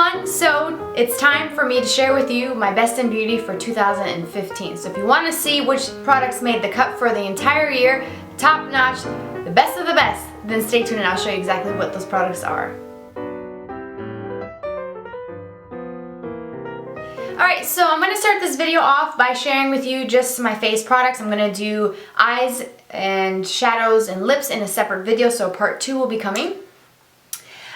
everyone, so it's time for me to share with you my best in beauty for 2015. So if you want to see which products made the cut for the entire year, top notch, the best of the best, then stay tuned and I'll show you exactly what those products are. Alright, so I'm going to start this video off by sharing with you just my face products. I'm going to do eyes and shadows and lips in a separate video, so part 2 will be coming.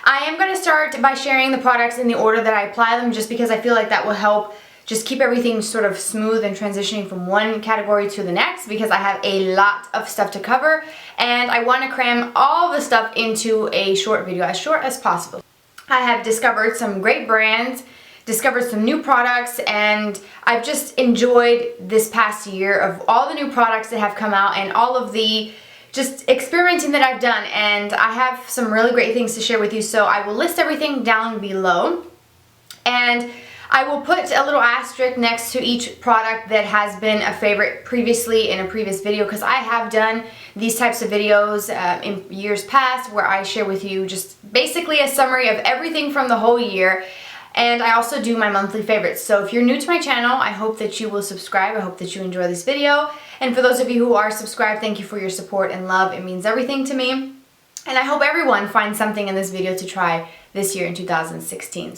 I am going to start by sharing the products in the order that I apply them, just because I feel like that will help just keep everything sort of smooth and transitioning from one category to the next, because I have a lot of stuff to cover and I want to cram all the stuff into a short video, as short as possible. I have discovered some great brands, discovered some new products, and I've just enjoyed this past year of all the new products that have come out and all of the just experimenting that I've done, and I have some really great things to share with you, so I will list everything down below and I will put a little asterisk next to each product that has been a favorite previously in a previous video, because I have done these types of videos in years past where I share with you just basically a summary of everything from the whole year. And I also do my monthly favorites. So if you're new to my channel, I hope that you will subscribe. I hope that you enjoy this video. And for those of you who are subscribed, thank you for your support and love. It means everything to me. And I hope everyone finds something in this video to try this year in 2016.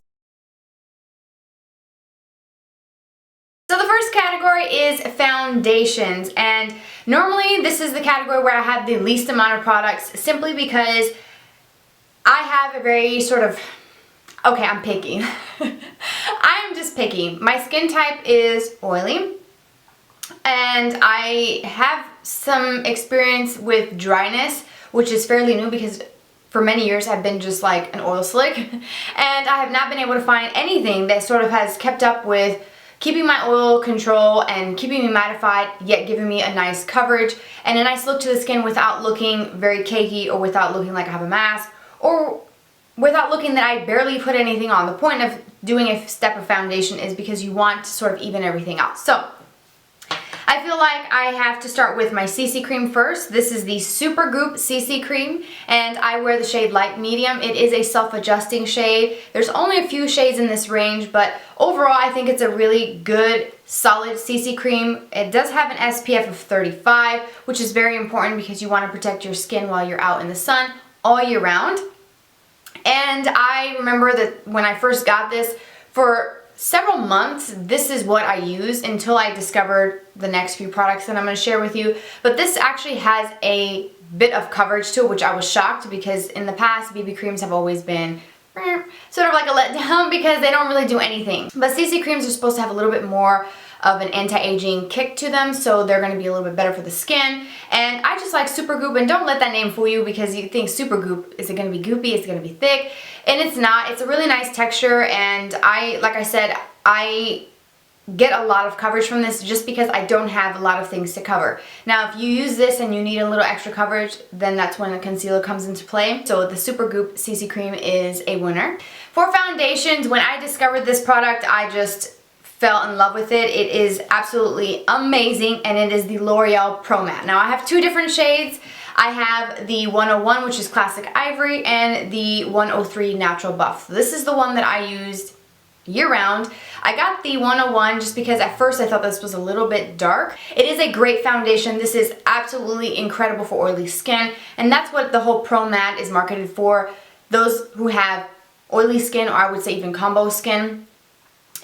So the first category is foundations. And normally this is the category where I have the least amount of products, simply because I have a very sort of... Okay, I'm picky. I'm just picky. My skin type is oily, and I have some experience with dryness, which is fairly new because for many years I've been just like an oil slick, and I have not been able to find anything that sort of has kept up with keeping my oil control and keeping me mattified, yet giving me a nice coverage and a nice look to the skin without looking very cakey, or without looking like I have a mask, or without looking that I barely put anything on. The point of doing a step of foundation is because you want to sort of even everything out. So I feel like I have to start with my CC cream first. This is the Supergoop CC cream, and I wear the shade light medium. It is a self-adjusting shade. There's only a few shades in this range, but overall I think it's a really good solid CC cream. It does have an SPF of 35, which is very important because you want to protect your skin while you're out in the sun all year round. And I remember that when I first got this, for several months, this is what I used until I discovered the next few products that I'm going to share with you. But this actually has a bit of coverage to it, which I was shocked, because in the past, BB creams have always been sort of like a letdown because they don't really do anything. But CC creams are supposed to have a little bit more of an anti-aging kick to them, so they're going to be a little bit better for the skin. And I just like Supergoop, and don't let that name fool you, because you think Supergoop, is it going to be goopy, is it going to be thick? And it's not. It's a really nice texture, and like I said, I get a lot of coverage from this just because I don't have a lot of things to cover. Now if you use this and you need a little extra coverage, then that's when the concealer comes into play. So the Supergoop CC cream is a winner. For foundations, when I discovered this product, I just fell in love with it. It is absolutely amazing, and it is the L'Oreal Pro Matte. Now I have two different shades. I have the 101, which is Classic Ivory, and the 103 Natural Buff. So this is the one that I used year round. I got the 101 just because at first I thought this was a little bit dark. It is a great foundation. This is absolutely incredible for oily skin, and that's what the whole Pro Matte is marketed for. Those who have oily skin, or I would say even combo skin.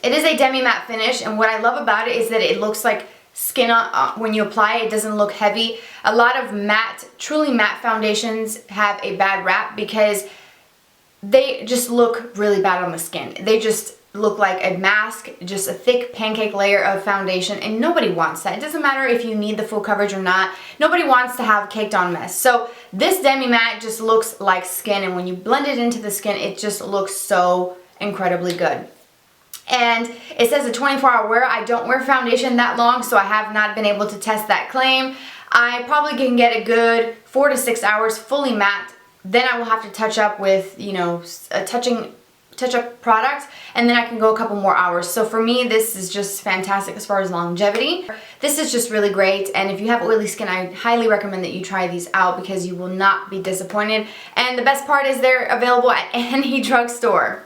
It is a demi-matte finish, and what I love about it is that it looks like skin when you apply it. It doesn't look heavy. A lot of matte, truly matte foundations have a bad rap because they just look really bad on the skin. They just look like a mask, just a thick pancake layer of foundation, and nobody wants that. It doesn't matter if you need the full coverage or not. Nobody wants to have caked on mess. So this demi-matte just looks like skin, and when you blend it into the skin, it just looks so incredibly good. And it says a 24-hour wear. I don't wear foundation that long, so I have not been able to test that claim. I probably can get a good 4 to 6 hours fully matte. Then I will have to touch up with, you know, a touch-up product, and then I can go a couple more hours. So for me, this is just fantastic as far as longevity. This is just really great, and if you have oily skin, I highly recommend that you try these out because you will not be disappointed. And the best part is they're available at any drugstore.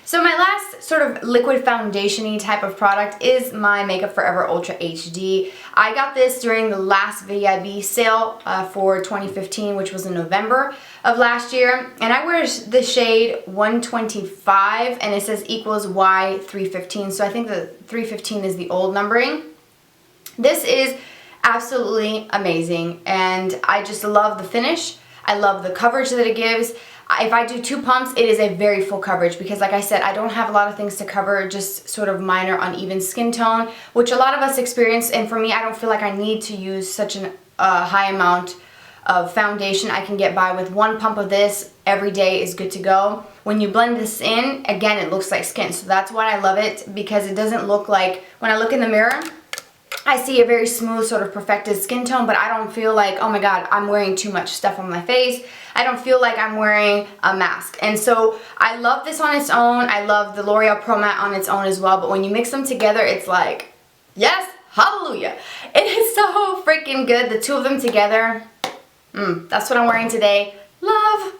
So my last sort of liquid foundation-y type of product is my Makeup Forever Ultra HD. I got this during the last VIB sale for 2015, which was in November of last year. And I wear the shade 125, and it says equals Y315. So I think the 315 is the old numbering. This is absolutely amazing, and I just love the finish. I love the coverage that it gives. If I do 2 pumps, it is a very full coverage because, like I said, I don't have a lot of things to cover, just sort of minor uneven skin tone, which a lot of us experience. And for me, I don't feel like I need to use such a high amount of foundation. I can get by with 1 pump of this every day is good to go. When you blend this in, again, it looks like skin. So that's why I love it, because it doesn't look like, when I look in the mirror, I see a very smooth, sort of perfected skin tone, but I don't feel like, oh my god, I'm wearing too much stuff on my face. I don't feel like I'm wearing a mask. And so I love this on its own. I love the L'Oreal Pro Matte on its own as well, but when you mix them together, it's like, yes, hallelujah. It is so freaking good. The two of them together, that's what I'm wearing today. Love.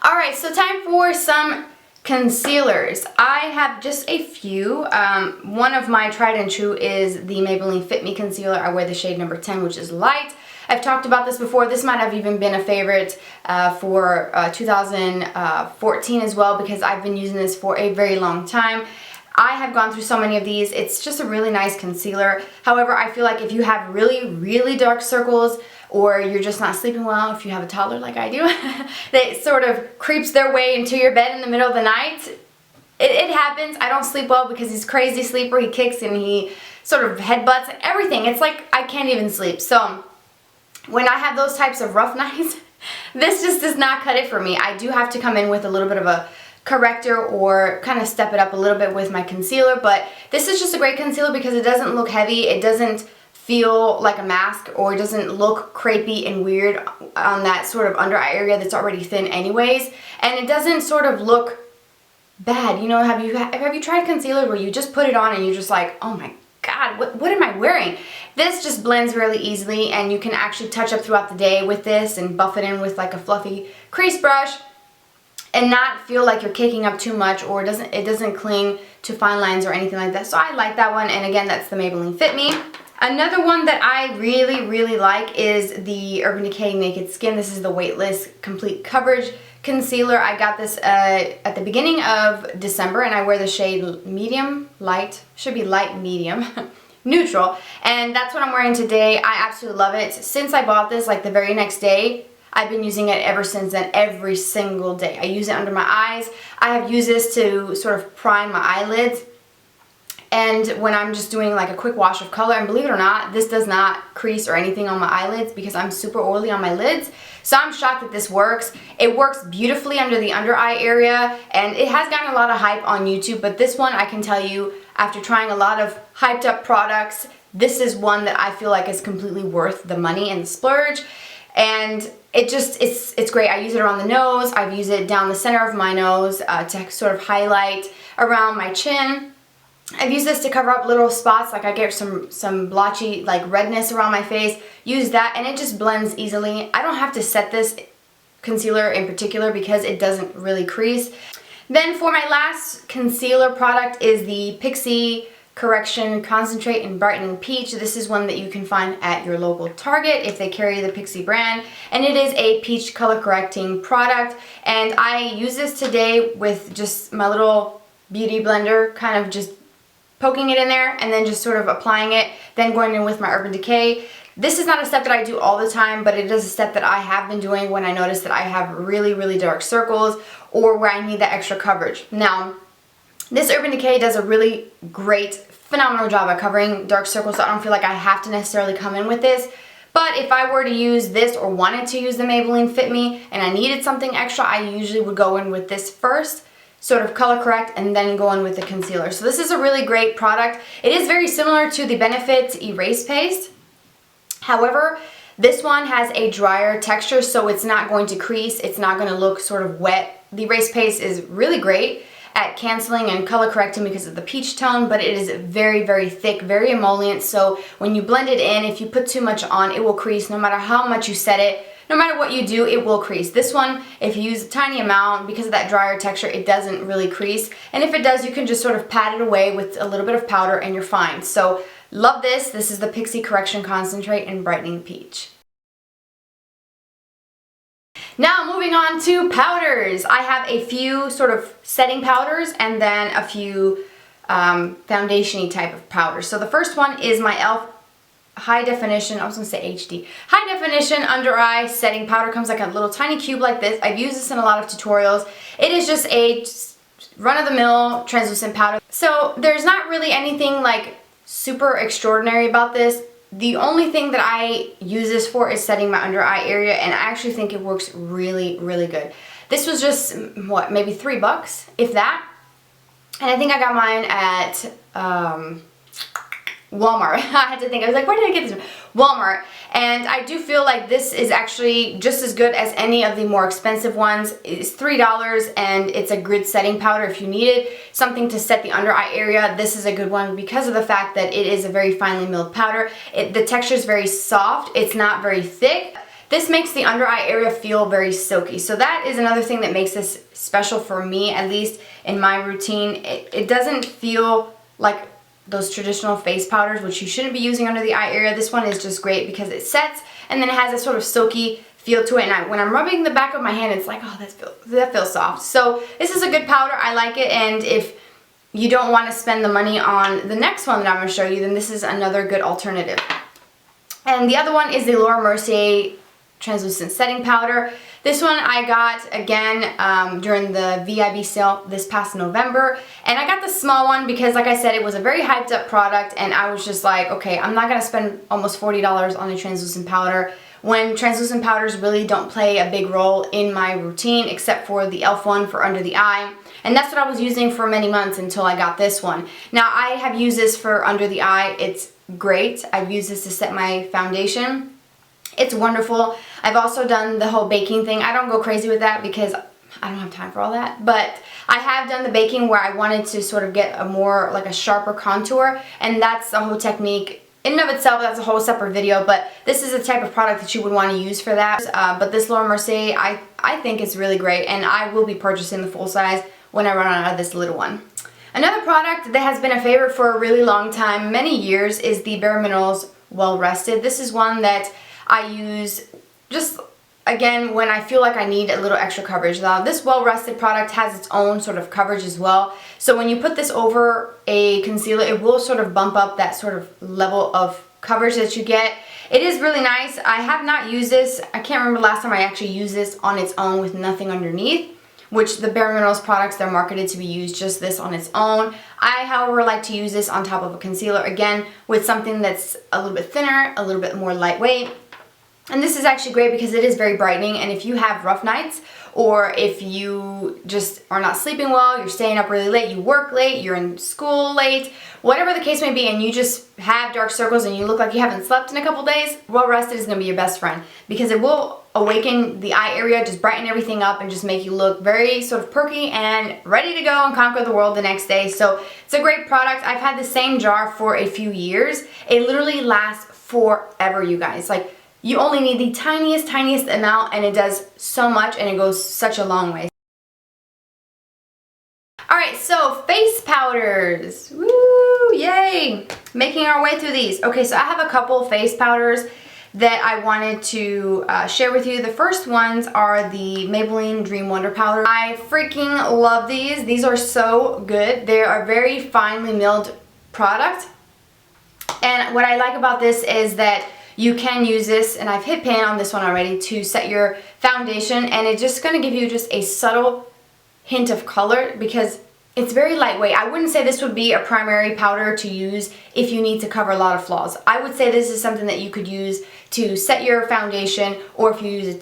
Alright, so time for some concealers. I have just a few. One of my tried and true is the Maybelline Fit Me concealer. I wear the shade number 10, which is light. I've talked about this before. This might have even been a favorite for 2014 as well, because I've been using this for a very long time. I have gone through so many of these. It's just a really nice concealer. However, I feel like if you have really, really dark circles, or you're just not sleeping well, if you have a toddler like I do, that sort of creeps their way into your bed in the middle of the night. It happens. I don't sleep well because he's a crazy sleeper. He kicks and he sort of headbutts and everything. It's like I can't even sleep. So when I have those types of rough nights, this just does not cut it for me. I do have to come in with a little bit of a corrector or kind of step it up a little bit with my concealer, but this is just a great concealer because it doesn't look heavy. It doesn't feel like a mask, or it doesn't look crepey and weird on that sort of under eye area that's already thin anyways, and it doesn't sort of look bad. You know, have you tried concealer where you just put it on and you're just like, oh my god, what am I wearing? This just blends really easily, and you can actually touch up throughout the day with this and buff it in with like a fluffy crease brush and not feel like you're caking up too much, or it doesn't cling to fine lines or anything like that. So I like that one, and again, that's the Maybelline Fit Me. Another one that I really, really like is the Urban Decay Naked Skin. This is the Weightless Complete Coverage Concealer. I got this at the beginning of December, and I wear the shade medium, light, should be light medium, neutral. And that's what I'm wearing today. I absolutely love it. Since I bought this, like the very next day, I've been using it ever since then, every single day. I use it under my eyes. I have used this to sort of prime my eyelids. And when I'm just doing like a quick wash of color, and believe it or not, this does not crease or anything on my eyelids because I'm super oily on my lids. So I'm shocked that this works. It works beautifully under the under eye area, and it has gotten a lot of hype on YouTube, but this one, I can tell you, after trying a lot of hyped up products, this is one that I feel like is completely worth the money and the splurge. And it's great. I use it around the nose. I've used it down the center of my nose to sort of highlight around my chin. I've used this to cover up little spots, like I get some blotchy like redness around my face. Use that, and it just blends easily. I don't have to set this concealer in particular because it doesn't really crease. Then for my last concealer product is the Pixi Correction Concentrate in Brightening Peach. This is one that you can find at your local Target if they carry the Pixi brand, and it is a peach color correcting product. And I use this today with just my little beauty blender, kind of just poking it in there and then just sort of applying it, then going in with my Urban Decay. This is not a step that I do all the time, but it is a step that I have been doing when I notice that I have really, really dark circles or where I need that extra coverage. Now, this Urban Decay does a really great, phenomenal job at covering dark circles, so I don't feel like I have to necessarily come in with this. But if I were to use this or wanted to use the Maybelline Fit Me and I needed something extra, I usually would go in with this first, sort of color correct, and then go in with the concealer. So this is a really great product. It is very similar to the Benefit Erase Paste. However, this one has a drier texture, so it's not going to crease. It's not going to look sort of wet. The Erase Paste is really great at canceling and color correcting because of the peach tone, but it is very, very thick, very emollient. So when you blend it in, if you put too much on, it will crease no matter how much you set it. no matter what you do, it will crease. This one, if you use a tiny amount, because of that drier texture, it doesn't really crease. And if it does, you can just sort of pat it away with a little bit of powder and you're fine. So love this. This is the Pixi Correction Concentrate in Brightening Peach. Now moving on to powders. I have a few sort of setting powders and then a few foundation-y type of powders. So the first one is my e.l.f. high definition, I was going to say HD, high definition under eye setting powder. Comes like a little tiny cube like this. I've used this in a lot of tutorials. It is just a run-of-the-mill translucent powder. So there's not really anything like super extraordinary about this. The only thing that I use this for is setting my under eye area, and I actually think it works really, really good. This was just, what, maybe $3, if that. And I think I got mine at Walmart. I had to think, I was like, where did I get this from? Walmart. And I do feel like this is actually just as good as any of the more expensive ones. It's $3 and it's a grid setting powder if you needed something to set the under eye area. This is a good one because of the fact that it is a very finely milled powder. The texture is very soft. It's not very thick. This makes the under eye area feel very silky. So that is another thing that makes this special for me, at least in my routine. It doesn't feel like those traditional face powders, which you shouldn't be using under the eye area. This one is just great because it sets and then it has a sort of silky feel to it, and when I'm rubbing the back of my hand, it's like, oh, that feels soft. So this is a good powder. I like it, and if you don't want to spend the money on the next one that I'm going to show you, then this is another good alternative. And the other one is the Mercier translucent setting powder. This one I got again during the VIB sale this past November, and I got the small one because, like I said, it was a very hyped up product, and I was just like, okay, I'm not gonna spend almost $40 on a translucent powder when translucent powders really don't play a big role in my routine, except for the e.l.f. one for under the eye. And that's what I was using for many months until I got this one. Now I have used this for under the eye. It's great. I've used this to set my foundation. It's wonderful. I've also done the whole baking thing. I don't go crazy with that because I don't have time for all that, but I have done the baking where I wanted to sort of get a more, like a sharper contour, and that's the whole technique. In and of itself, that's a whole separate video, but this is the type of product that you would want to use for that. But this Mercier, I think is really great, and I will be purchasing the full size when I run out of this little one. Another product that has been a favorite for a really long time, many years, is the Bare Minerals Well Rested. This is one that I use just, again, when I feel like I need a little extra coverage. Now, this Well Rested product has its own sort of coverage as well. So when you put this over a concealer, it will sort of bump up that sort of level of coverage that you get. It is really nice. I have not used this. I can't remember last time I actually used this on its own with nothing underneath, which the Bare Minerals products, they're marketed to be used just this on its own. I, however, like to use this on top of a concealer, again, with something that's a little bit thinner, a little bit more lightweight. And this is actually great because it is very brightening, and if you have rough nights, or if you just are not sleeping well, you're staying up really late, you work late, you're in school late, whatever the case may be, and you just have dark circles and you look like you haven't slept in a couple days, Well Rested is going to be your best friend because it will awaken the eye area, just brighten everything up, and just make you look very sort of perky and ready to go and conquer the world the next day. So it's a great product. I've had the same jar for a few years. It literally lasts forever, you guys. Like, you only need the tiniest amount, and it does so much, and it goes such a long way. Alright, so face powders. Woo, yay! Making our way through these. Okay, so I have a couple face powders that I wanted to share with you. The first ones are the Maybelline Dream Wonder Powder. I freaking love these. These are so good. They are a very finely milled product. And what I like about this is that you can use this, and I've hit pan on this one already, to set your foundation, and it's just going to give you just a subtle hint of color because it's very lightweight. I wouldn't say this would be a primary powder to use if you need to cover a lot of flaws. I would say this is something that you could use to set your foundation, or if you use a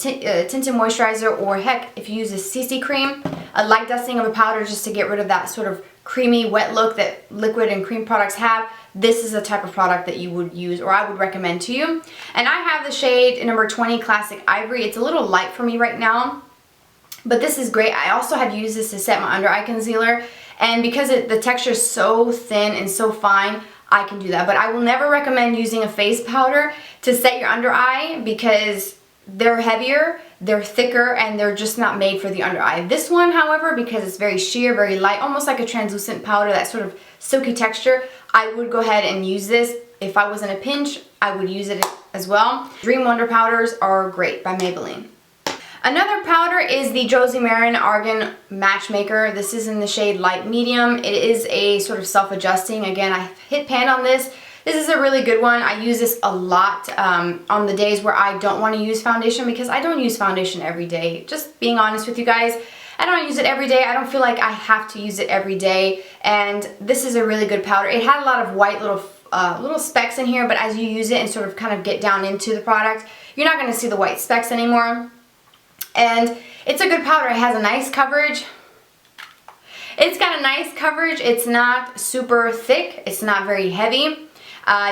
tinted moisturizer, or heck, if you use a CC cream, a light dusting of a powder just to get rid of that sort of creamy, wet look that liquid and cream products have. This is the type of product that you would use, or I would recommend to you. And I have the shade number 20 Classic Ivory. It's a little light for me right now, but this is great. I also have used this to set my under eye concealer, and because the texture is so thin and so fine, I can do that. But I will never recommend using a face powder to set your under eye because they're heavier, they're thicker, and they're just not made for the under eye. This one, however, because it's very sheer, very light, almost like a translucent powder, that sort of silky texture, I would go ahead and use this. If I was in a pinch, I would use it as well. Dream Wonder powders are great by Maybelline. Another powder is the Josie Maran Argan Matchmaker. This is in the shade Light Medium. It is a sort of self-adjusting. Again, I hit pan on this. This is a really good one. I use this a lot on the days where I don't want to use foundation, because I don't use foundation every day. Just being honest with you guys, I don't use it every day. I don't feel like I have to use it every day. And this is a really good powder. It had a lot of white little specks in here, but as you use it and sort of kind of get down into the product, you're not going to see the white specks anymore. And it's a good powder. It has a nice coverage. It's got a nice coverage. It's not super thick. It's not very heavy.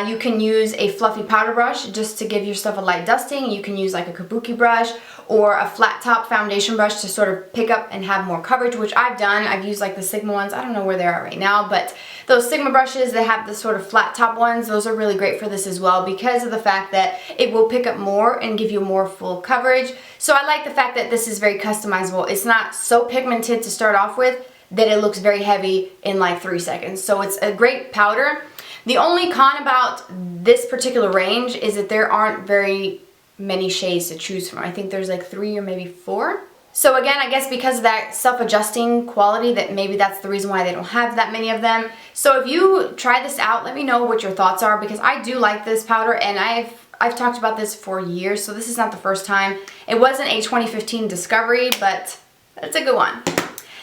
You can use a fluffy powder brush just to give yourself a light dusting. You can use like a kabuki brush or a flat top foundation brush to sort of pick up and have more coverage, which I've done. I've used like the Sigma ones. I don't know where they are right now, but those Sigma brushes that have the sort of flat top ones, those are really great for this as well, because of the fact that it will pick up more and give you more full coverage. So I like the fact that this is very customizable. It's not so pigmented to start off with that it looks very heavy in like 3 seconds. So it's a great powder. The only con about this particular range is that there aren't very many shades to choose from. I think there's like 3 or maybe 4. So again, I guess because of that self-adjusting quality, that maybe that's the reason why they don't have that many of them. So if you try this out, let me know what your thoughts are, because I do like this powder, and I've talked about this for years, so this is not the first time. It wasn't a 2015 discovery, but it's a good one.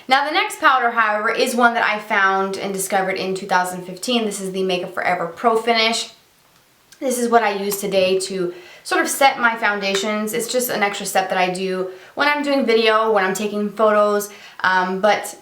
Now the next powder, however, is one that I found and discovered in 2015. This is the Makeup Forever Pro Finish. This is what I use today to sort of set my foundations. It's just an extra step that I do when I'm doing video, when I'm taking photos, but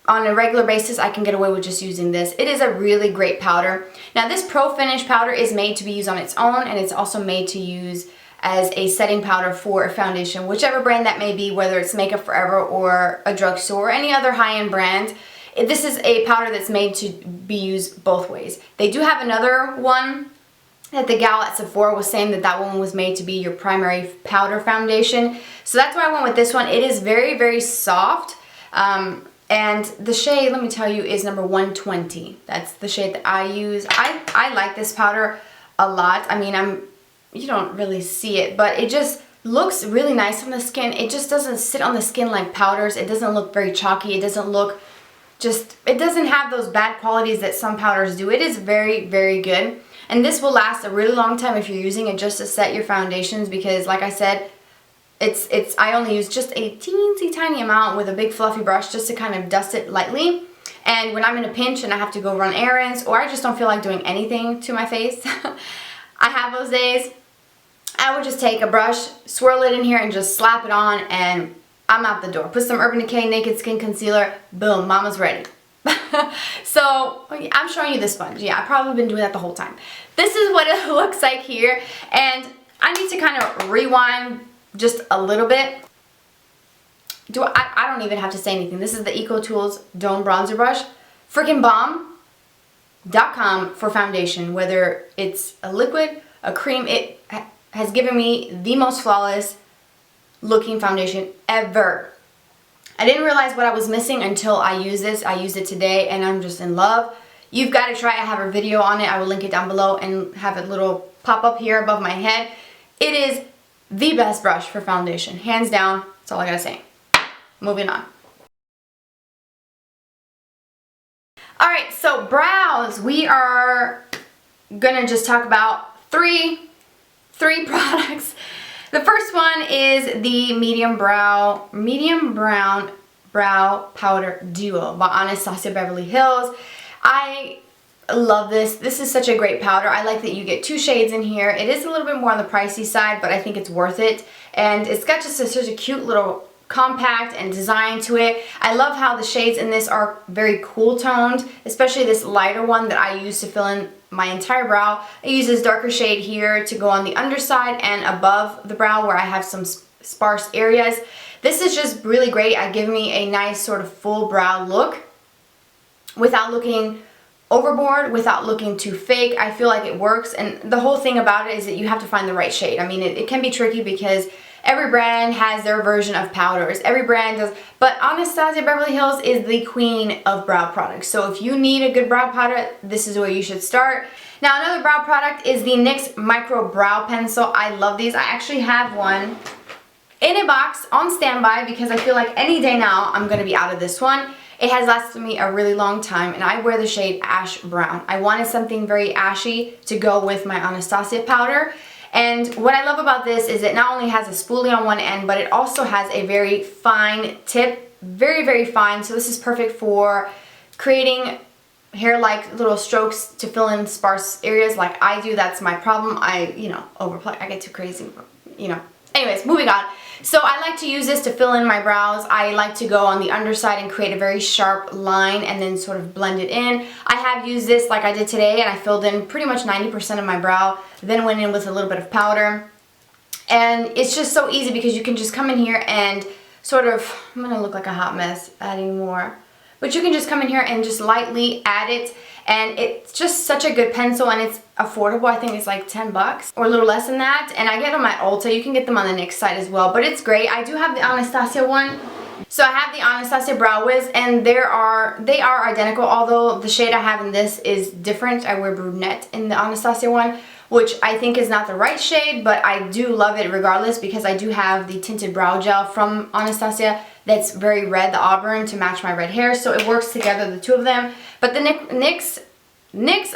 on a regular basis I can get away with just using this. It is a really great powder. Now this Pro Finish powder is made to be used on its own, and it's also made to use as a setting powder for a foundation, whichever brand that may be, whether it's Makeup Forever or a drugstore or any other high-end brand. This is a powder that's made to be used both ways. They do have another one that the gal at Sephora was saying that that one was made to be your primary powder foundation. So that's why I went with this one. It is very, very soft. And the shade, let me tell you, is number 120. That's the shade that I use. I like this powder a lot. I mean, you don't really see it, but it just looks really nice on the skin. It just doesn't sit on the skin like powders. It doesn't look very chalky. It doesn't look it doesn't have those bad qualities that some powders do. It is very, very good. And this will last a really long time if you're using it just to set your foundations, because like I said, I only use just a teensy tiny amount with a big fluffy brush just to kind of dust it lightly. And when I'm in a pinch and I have to go run errands, or I just don't feel like doing anything to my face, I have those days, I would just take a brush, swirl it in here, and just slap it on, and I'm out the door. Put some Urban Decay Naked Skin Concealer, boom, mama's ready. So I'm showing you the sponge. Yeah, I've probably been doing that the whole time. This is what it looks like here, and I need to kind of rewind just a little bit. I don't even have to say anything. This is the EcoTools Dome Bronzer Brush. Freaking bomb.com for foundation, whether it's a liquid, a cream. It has given me the most flawless looking foundation ever. I didn't realize what I was missing until I used this. I used it today and I'm just in love. You've got to try it. I have a video on it. I will link it down below and have a little pop up here above my head. It is the best brush for foundation. Hands down. That's all I gotta say. Moving on. Alright, so brows. We are gonna just talk about three products. The first one is the Medium Brown Brow Powder Duo by Anastasia Beverly Hills. I love this. This is such a great powder. I like that you get 2 shades in here. It is a little bit more on the pricey side, but I think it's worth it. And it's got just such a cute little compact and design to it. I love how the shades in this are very cool toned, especially this lighter one that I use to fill in my entire brow. I use this darker shade here to go on the underside and above the brow where I have some sparse areas. This is just really great at giving me a nice sort of full brow look without looking overboard, without looking too fake. I feel like it works, and the whole thing about it is that you have to find the right shade. I mean, it can be tricky because every brand has their version of powders. Every brand does, but Anastasia Beverly Hills is the queen of brow products. So if you need a good brow powder, this is where you should start. Now another brow product is the NYX Micro Brow Pencil. I love these. I actually have one in a box on standby because I feel like any day now I'm going to be out of this one. It has lasted me a really long time, and I wear the shade Ash Brown. I wanted something very ashy to go with my Anastasia powder. And what I love about this is it not only has a spoolie on one end, but it also has a very fine tip. Very, very fine. So this is perfect for creating hair-like little strokes to fill in sparse areas like I do. That's my problem. I, overplay. I get too crazy, Anyways, moving on. So I like to use this to fill in my brows. I like to go on the underside and create a very sharp line and then sort of blend it in. I have used this like I did today, and I filled in pretty much 90% of my brow, then went in with a little bit of powder. And it's just so easy because you can just come in here and sort of, I'm going to look like a hot mess adding more. But you can just come in here and just lightly add it, and it's just such a good pencil, and it's affordable. I think it's like 10 bucks or a little less than that, and I get them at Ulta. You can get them on the NYX site as well, but it's great. I do have the Anastasia one. So I have the Anastasia Brow Wiz, and they are identical, although the shade I have in this is different. I wear Brunette in the Anastasia one, which I think is not the right shade, but I do love it regardless because I do have the tinted brow gel from Anastasia that's very red, the auburn, to match my red hair, so it works together, the two of them. But the NYX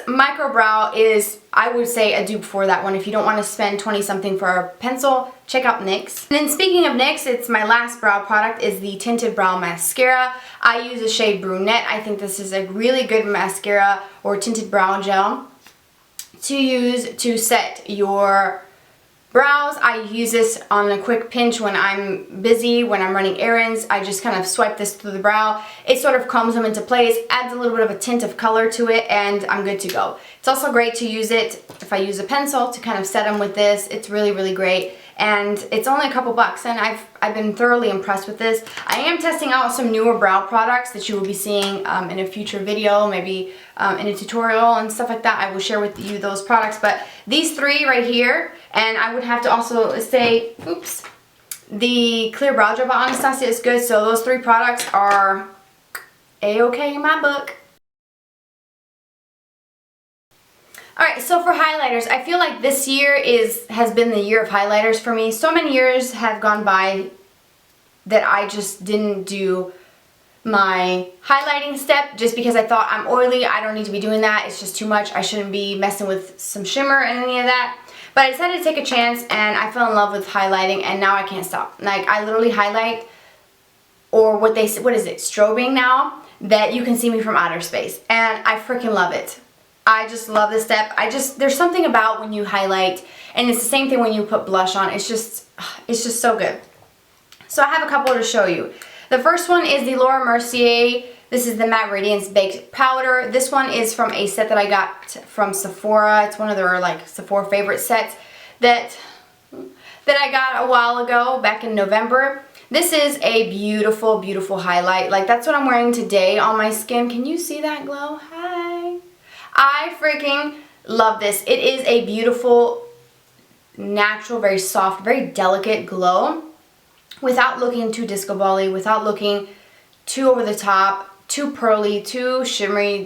Micro Brow is, I would say, a dupe for that one. If you don't want to spend 20 something for a pencil, check out NYX. And then speaking of NYX, it's my last brow product is the Tinted Brow Mascara. I use the shade Brunette. I think this is a really good mascara or tinted brow gel to use to set your brows. I use this on a quick pinch when I'm busy, when I'm running errands. I just kind of swipe this through the brow. It sort of combs them into place, adds a little bit of a tint of color to it, and I'm good to go. It's also great to use it if I use a pencil to kind of set them with this. It's really, really great. And it's only a couple bucks, and I've been thoroughly impressed with this. I am testing out some newer brow products that you will be seeing in a future video, maybe in a tutorial and stuff like that. I will share with you those products, but these three right here, and I would have to also say, oops, the Clear Brow Gel by Anastasia is good, so those three products are A-okay in my book. Alright, so for highlighters, I feel like this year has been the year of highlighters for me. So many years have gone by that I just didn't do my highlighting step just because I thought I'm oily, I don't need to be doing that, it's just too much, I shouldn't be messing with some shimmer and any of that. But I decided to take a chance, and I fell in love with highlighting, and now I can't stop. Like, I literally highlight, or what is it, strobing now, that you can see me from outer space, and I freaking love it. I just love this step. There's something about when you highlight, and it's the same thing when you put blush on. It's just so good. So I have a couple to show you. The first one is the Laura Mercier. This is the Matte Radiance Baked Powder. This one is from a set that I got from Sephora. It's one of their like Sephora favorite sets that I got a while ago, back in November. This is a beautiful, beautiful highlight. Like, that's what I'm wearing today on my skin. Can you see that glow? Hi. I freaking love this. It is a beautiful, natural, very soft, very delicate glow without looking too disco ball-y, without looking too over the top, too pearly, too shimmery.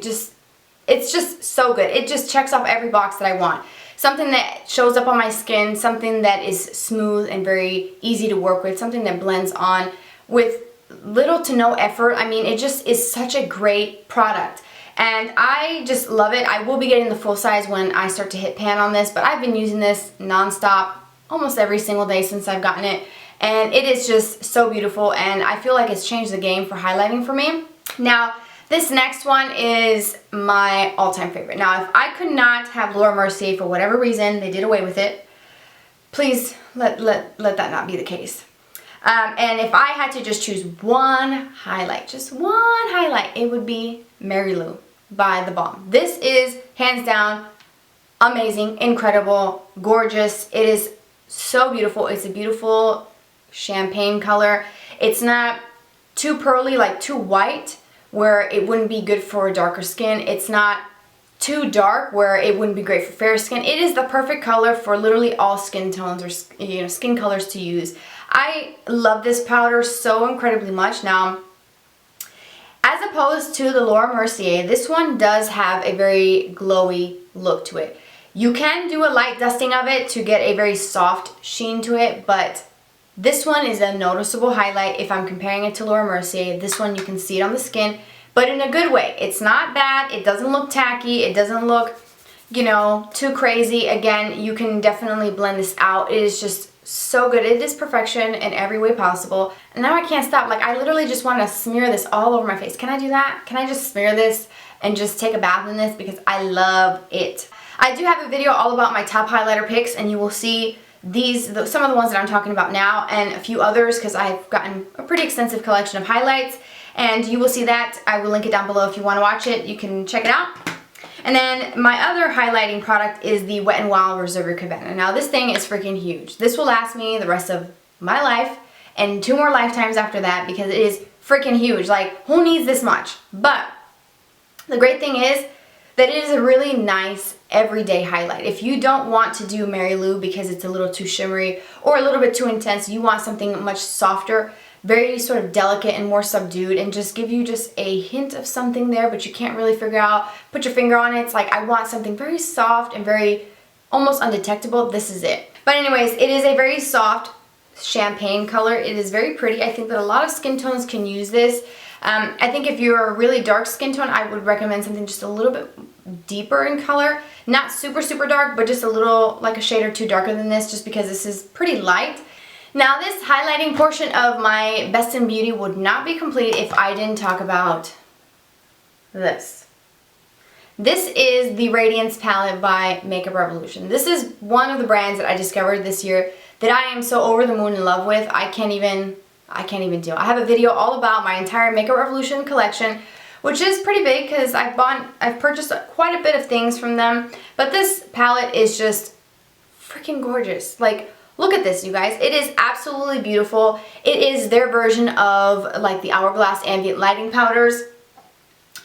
It's just so good. It just checks off every box that I want. Something that shows up on my skin, something that is smooth and very easy to work with, something that blends on with little to no effort. I mean, it just is such a great product. And I just love it. I will be getting the full size when I start to hit pan on this, but I've been using this nonstop almost every single day since I've gotten it. And it is just so beautiful, and I feel like it's changed the game for highlighting for me. Now, this next one is my all-time favorite. Now, if I could not have Laura Mercier for whatever reason, they did away with it, please let that not be the case. And if I had to just choose one highlight, just one highlight, it would be Mary Lou by TheBalm. This is, hands down, amazing, incredible, gorgeous. It is so beautiful. It's a beautiful champagne color. It's not too pearly, like too white, where it wouldn't be good for darker skin. It's not too dark where it wouldn't be great for fair skin. It is the perfect color for literally all skin tones or skin colors to use. I love this powder so incredibly much. Now, as opposed to the Laura Mercier, this one does have a very glowy look to it. You can do a light dusting of it to get a very soft sheen to it, but this one is a noticeable highlight. If I'm comparing it to Laura Mercier, this one you can see it on the skin, but in a good way. It's not bad, it doesn't look tacky, it doesn't look, you know, too crazy. Again, you can definitely blend this out. It is just so good. It is perfection in every way possible. And now I can't stop. Like, I literally just want to smear this all over my face. Can I do that? Can I just smear this and just take a bath in this? Because I love it. I do have a video all about my top highlighter picks, and you will see some of the ones that I'm talking about now and a few others, because I've gotten a pretty extensive collection of highlights, and you will see that. I will link it down below if you want to watch it. You can check it out. And then my other highlighting product is the Wet n Wild Reserve Your Cabana. Now this thing is freaking huge. This will last me the rest of my life and 2 more lifetimes after that, because it is freaking huge. Like, who needs this much? But the great thing is that it is a really nice everyday highlight. If you don't want to do Mary Lou because it's a little too shimmery or a little bit too intense, you want something much softer, very sort of delicate and more subdued, and just give you just a hint of something there, but you can't really figure out, put your finger on it. It's like, I want something very soft and very almost undetectable. This is it. But anyways, it is a very soft champagne color. It is very pretty. I think that a lot of skin tones can use this. I think if you're a really dark skin tone, I would recommend something just a little bit deeper in color. Not super, super dark, but just a little, like a shade or two darker than this, just because this is pretty light. Now, this highlighting portion of my Best in Beauty would not be complete if I didn't talk about this. This is the Radiance palette by Makeup Revolution. This is one of the brands that I discovered this year that I am so over the moon in love with. I can't even deal. I have a video all about my entire Makeup Revolution collection, which is pretty big because I've purchased quite a bit of things from them. But this palette is just freaking gorgeous. Like, look at this, you guys. It is absolutely beautiful. It is their version of like the Hourglass ambient lighting powders.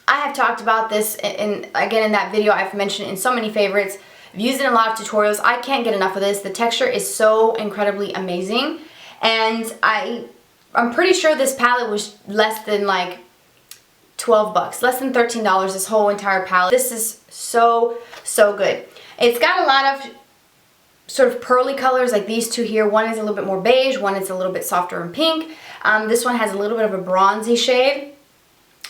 I have talked about this again in that video. I've mentioned it in so many favorites. I've used it in a lot of tutorials. I can't get enough of this. The texture is so incredibly amazing. And I'm pretty sure this palette was less than like 12 bucks, less than $13, this whole entire palette. This is so, so good. It's got a lot of sort of pearly colors like these two here. One is a little bit more beige, one is a little bit softer and pink. This one has a little bit of a bronzy shade.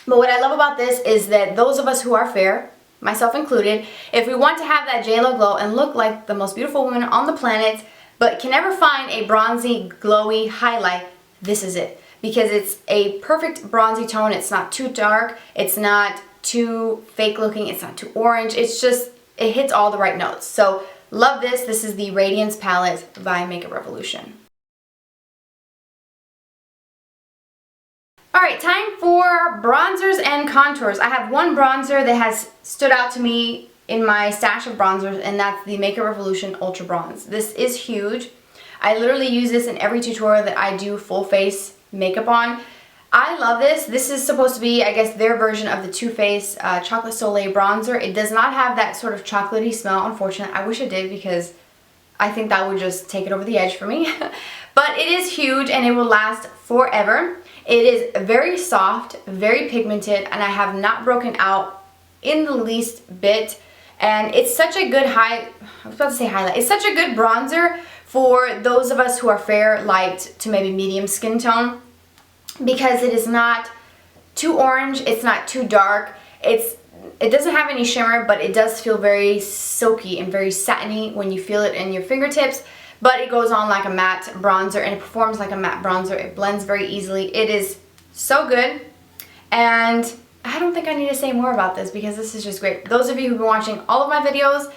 But what I love about this is that those of us who are fair, myself included, if we want to have that JLo glow and look like the most beautiful woman on the planet, but can never find a bronzy, glowy highlight, this is it. Because it's a perfect bronzy tone. It's not too dark, it's not too fake looking, it's not too orange. It's just, it hits all the right notes. So love this. This is the Radiance palette by Makeup Revolution. Alright, time for bronzers and contours. I have one bronzer that has stood out to me in my stash of bronzers, and that's the Makeup Revolution Ultra Bronze. This is huge. I literally use this in every tutorial that I do full face makeup on. I love this. This is supposed to be, I guess, their version of the Too Faced Chocolate Soleil bronzer. It does not have that sort of chocolatey smell, unfortunately. I wish it did, because I think that would just take it over the edge for me. But it is huge and it will last forever. It is very soft, very pigmented, and I have not broken out in the least bit. And it's such a good highlight. It's such a good bronzer for those of us who are fair, light to maybe medium skin tone, because it is not too orange, it's not too dark, it doesn't have any shimmer, but it does feel very silky and very satiny when you feel it in your fingertips. But it goes on like a matte bronzer, and it performs like a matte bronzer. It blends very easily. It is so good, and I don't think I need to say more about this because this is just great. Those of you who've been watching all of my videos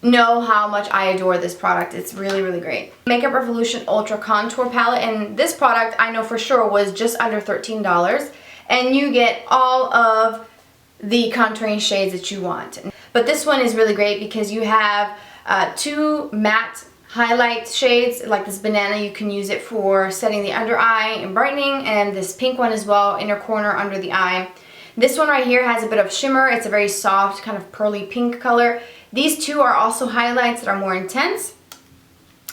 know how much I adore this product. It's really, really great. Makeup Revolution Ultra Contour Palette, and this product I know for sure was just under $13, and you get all of the contouring shades that you want. But this one is really great because you have two matte highlight shades, like this banana. You can use it for setting the under eye and brightening, and this pink one as well, inner corner under the eye. This one right here has a bit of shimmer. It's a very soft kind of pearly pink color. These two are also highlights that are more intense.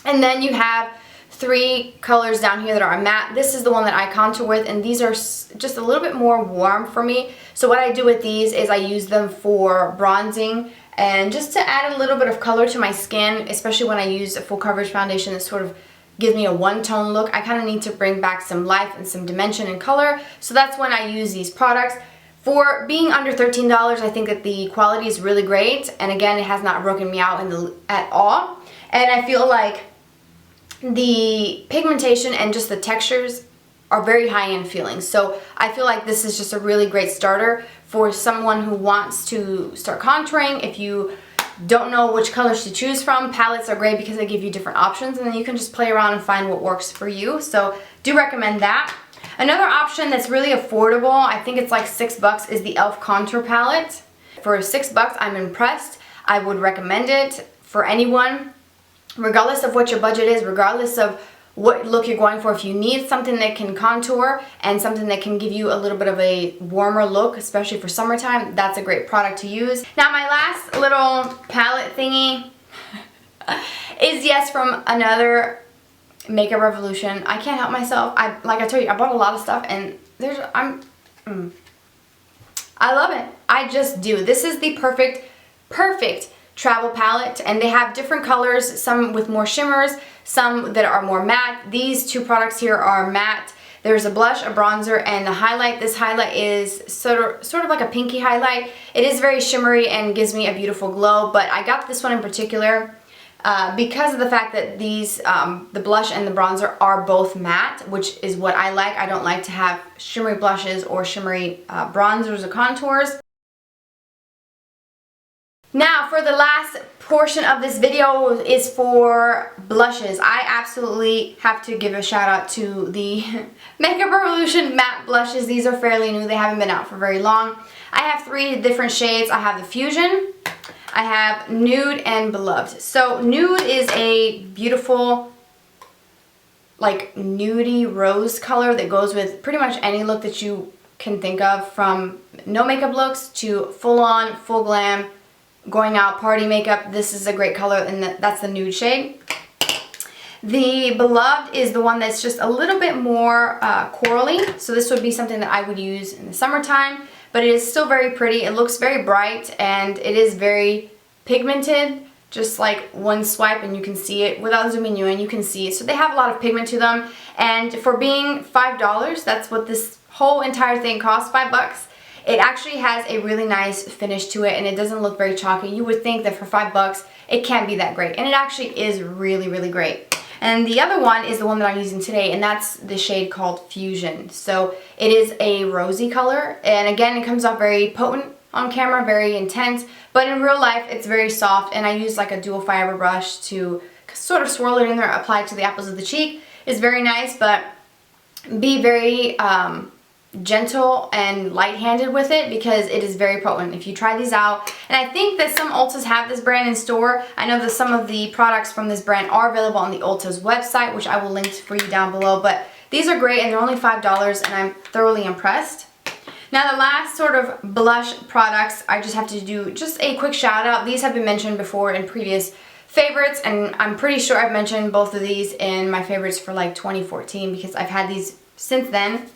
And then you have three colors down here that are matte. This is the one that I contour with, and these are just a little bit more warm for me. So what I do with these is I use them for bronzing and just to add a little bit of color to my skin, especially when I use a full coverage foundation that sort of gives me a one-tone look. I kind of need to bring back some life and some dimension and color, so that's when I use these products. For being under $13, I think that the quality is really great, and again, it has not broken me out at all. And I feel like the pigmentation and just the textures are very high-end feeling. So I feel like this is just a really great starter for someone who wants to start contouring. If you don't know which colors to choose from, palettes are great because they give you different options, and then you can just play around and find what works for you. So do recommend that. Another option that's really affordable, I think it's like $6, is the e.l.f. contour palette. For $6, I'm impressed. I would recommend it for anyone, regardless of what your budget is, regardless of what look you're going for. If you need something that can contour and something that can give you a little bit of a warmer look, especially for summertime, that's a great product to use. Now my last little palette thingy is, yes, from another Makeup Revolution. I can't help myself. Like I told you, I bought a lot of stuff, and I love it. I just do. This is the perfect travel palette, and they have different colors, some with more shimmers, some that are more matte. These two products here are matte. There's a blush, a bronzer, and a highlight. This highlight is sort of like a pinky highlight. It is very shimmery and gives me a beautiful glow, but I got this one in particular because of the fact that these, the blush and the bronzer are both matte, which is what I like. I don't like to have shimmery blushes or shimmery bronzers or contours. Now for the last portion of this video is for blushes. I absolutely have to give a shout out to the Makeup Revolution matte blushes. These are fairly new. They haven't been out for very long. I have three different shades. I have the Fusion, I have Nude, and Beloved. So Nude is a beautiful, like, nudie rose color that goes with pretty much any look that you can think of, from no makeup looks to full on, full glam, going out party makeup. This is a great color, and that's the Nude shade. The Beloved is the one that's just a little bit more corally, so this would be something that I would use in the summertime, but it is still very pretty. It looks very bright, and it is very pigmented, just like one swipe and you can see it. Without zooming you in, you can see it. So they have a lot of pigment to them, and for being $5, that's what this whole entire thing costs, $5. It actually has a really nice finish to it, and it doesn't look very chalky. You would think that for $5 it can't be that great, and it actually is really, really great. And the other one is the one that I'm using today, and that's the shade called Fusion. So it is a rosy color, and again, it comes off very potent on camera, very intense, but in real life it's very soft, and I use like a dual fiber brush to sort of swirl it in there, apply it to the apples of the cheek. It's very nice, but be very gentle and light-handed with it because it is very potent. If you try these out, and I think that some Ultas have this brand in store. I know that some of the products from this brand are available on the Ulta's website, which I will link for you down below, but these are great, and they're only $5, and I'm thoroughly impressed. Now the last sort of blush products, I just have to do just a quick shout out. These have been mentioned before in previous favorites, and I'm pretty sure I've mentioned both of these in my favorites for like 2014 because I've had these since then.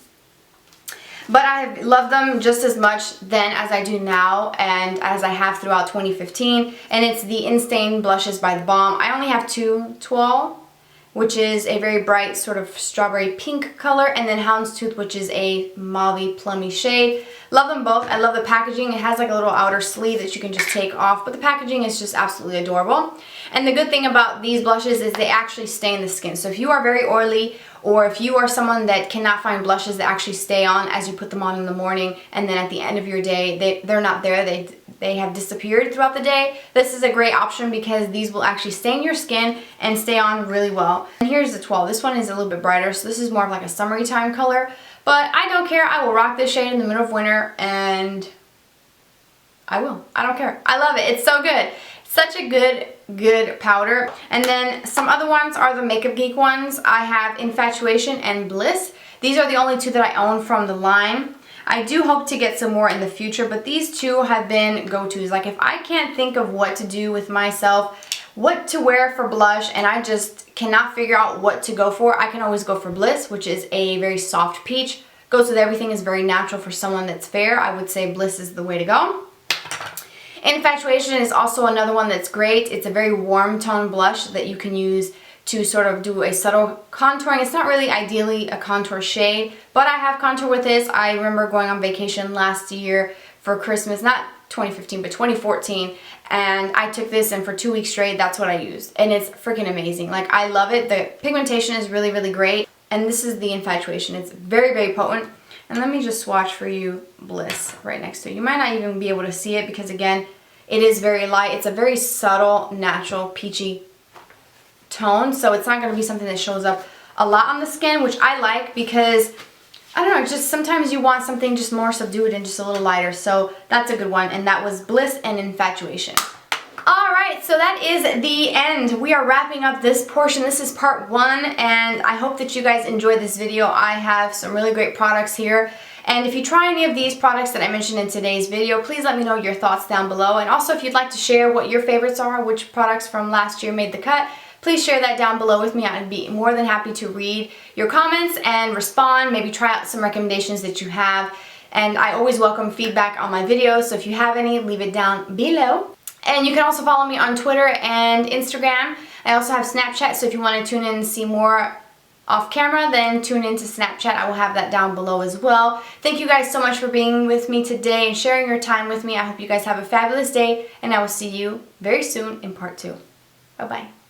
But I have loved them just as much then as I do now, and as I have throughout 2015. And it's the Instain Blushes by TheBalm. I only have two to all, which is a very bright sort of strawberry pink color, and then Houndstooth, which is a mauvey plummy shade. Love them both. I love the packaging. It has like a little outer sleeve that you can just take off, but the packaging is just absolutely adorable. And the good thing about these blushes is they actually stain the skin. So if you are very oily, or if you are someone that cannot find blushes that actually stay on as you put them on in the morning, and then at the end of your day they're not there, they have disappeared throughout the day, this is a great option because these will actually stain your skin and stay on really well. And here's the 12. This one is a little bit brighter, so this is more of like a summery time color, but I don't care. I will rock this shade in the middle of winter, and I will. I don't care. I love it. It's so good. Such a good powder. And then some other ones are the Makeup Geek ones. I have Infatuation and Bliss. These are the only two that I own from the line. I do hope to get some more in the future, but these two have been go-tos. Like if I can't think of what to do with myself what to wear for blush and I just cannot figure out what to go for, I can always go for Bliss, which is a very soft peach. Goes with everything, is very natural for someone that's fair. I would say Bliss is the way to go. Infatuation is also another one that's great. It's a very warm tone blush that you can use to sort of do a subtle contouring. It's not really ideally a contour shade, but I have contour with this. I remember going on vacation last year for Christmas, not 2015, but 2014, and I took this and for 2 weeks straight, that's what I used. And it's freaking amazing. Like, I love it. The pigmentation is really, really great. And this is the Infatuation. It's very, very potent. And let me just swatch for you Bliss right next to it. You might not even be able to see it because, again, it is very light. It's a very subtle, natural, peachy tone. So it's not going to be something that shows up a lot on the skin, which I like because, I don't know, just sometimes you want something just more subdued and just a little lighter. So that's a good one. And that was Bliss and Infatuation. Alright, so that is the end. We are wrapping up this portion. This is part 1, and I hope that you guys enjoyed this video. I have some really great products here. And if you try any of these products that I mentioned in today's video, please let me know your thoughts down below. And also, if you'd like to share what your favorites are, which products from last year made the cut, please share that down below with me. I'd be more than happy to read your comments and respond, maybe try out some recommendations that you have. And I always welcome feedback on my videos, so if you have any, leave it down below. And you can also follow me on Twitter and Instagram. I also have Snapchat, so if you want to tune in and see more off camera, then tune into Snapchat. I will have that down below as well. Thank you guys so much for being with me today and sharing your time with me. I hope you guys have a fabulous day, and I will see you very soon in part 2. Bye-bye.